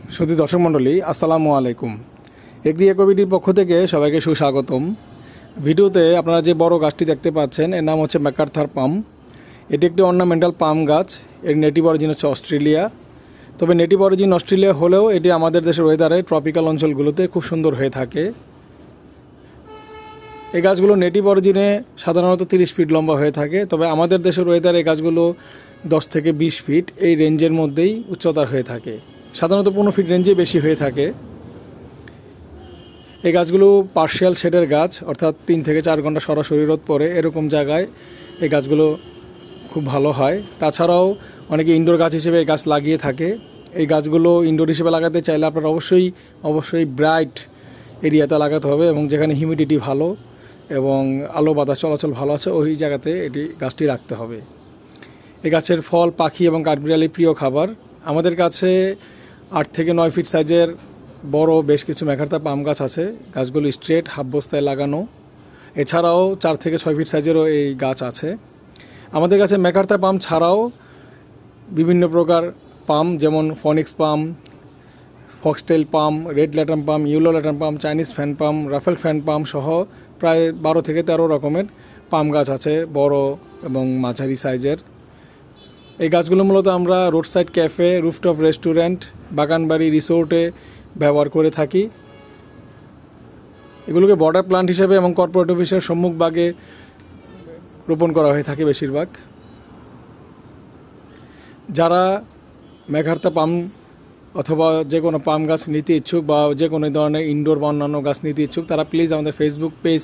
সুধী দর্শক মণ্ডলী, আসসালামু আলাইকুম। এগ্রি ইকোবিডির পক্ষ থেকে সবাইকে সুস্বাগতম। ভিডিওতে আপনারা যে বড় গাছটি দেখতে পাচ্ছেন এর নাম হচ্ছে ম্যাকার্থার পাম। এটি একটি অর্নামেন্টাল পাম গাছ। এর নেটিভ অরিজিন হচ্ছে অস্ট্রেলিয়া। তবে নেটিভ অরিজিন অস্ট্রেলিয়া হলেও এটি আমাদের দেশের ওয়েদারে ট্রপিক্যাল অঞ্চলগুলোতে খুব সুন্দর হয়ে থাকে। এই গাছগুলো নেটিভ অরিজিনে সাধারণত 30 ফিট লম্বা হয়ে থাকে, তবে আমাদের দেশের ওয়েদারে এই গাছগুলো 10 থেকে 20 ফিট এই রেঞ্জের মধ্যেই উচ্চতার হয়ে থাকে। সাধারণত 15 ফিট রেঞ্জে বেশি হয়ে থাকে। এই গাছগুলো পার্শিয়াল শেডের গাছ, অর্থাৎ 3 থেকে 4 ঘন্টা সরাসরি রোদ পড়ে এরকম জায়গায় এই গাছগুলো খুব ভালো হয়। তাছাড়াও অনেকে ইনডোর গাছ হিসেবে এই গাছ লাগিয়ে থাকে। এই গাছগুলো ইনডোর হিসেবে লাগাতে চাইলে আপনার অবশ্যই ব্রাইট এরিয়াতে লাগাতে হবে এবং যেখানে হিউমিডিটি ভালো এবং আলো বাতাস চলাচল ভালো আছে ওই জায়গাতে গাছটি রাখতে হবে। এই গাছের ফল পাখি এবং কাঠবিড়ালির প্রিয় খাবার। আমাদের কাছে 8 থেকে 9 ফিট সাইজের বড় বেশ কিছু ম্যাকার্থা পাম গাছ আছে। গাছগুলো স্ট্রেট হাফ বস্তায় লাগানো। এছাড়াও 4 থেকে 6 ফিট সাইজেরও এই গাছ আছে। আমাদের কাছে ম্যাকার্থা পাম ছাড়াও বিভিন্ন প্রকার পাম, যেমন ফনিক্স পাম, ফক্সটেল পাম, রেড ল্যাটাম পাম, ইউলো ল্যাটাম পাম, চাইনিজ ফ্যান পাম, রাফেল ফ্যান পাম সহ প্রায় 12 থেকে 13 রকমের পাম গাছ আছে, বড় এবং মাঝারি সাইজের। এই গাছগুলো মূলত আমরা road side cafe, rooftop restaurant, বাগানবাড়ি, রিসোর্টে ব্যবহার করে থাকি। এগুলোকে বর্ডার প্লান্ট হিসেবে এবং কর্পোরেট অফিসের সম্মুখভাগে রোপণ করা হয়ে থাকে বেশিরভাগ। যারা ম্যাকার্থা পাম অথবা যে কোনো পাম গাছ নিতে ইচ্ছুক বা যে কোনো ধরনের ইনডোর বা অন্যান্য গাছ নিতে ইচ্ছুক, তারা প্লিজ আমাদের ফেসবুক পেজ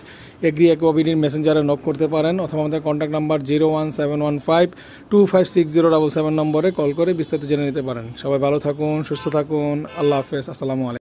এগ্রি ইকোবিডির মেসেঞ্জারে নক করতে পারেন অথবা আমাদের কন্ট্যাক্ট নাম্বার 01715256077 নম্বরে কল করে বিস্তারিত জেনে নিতে পারেন। সবাই ভালো থাকুন, সুস্থ থাকুন। আল্লাহ হাফেজ। আসসালামু আলাইকুম।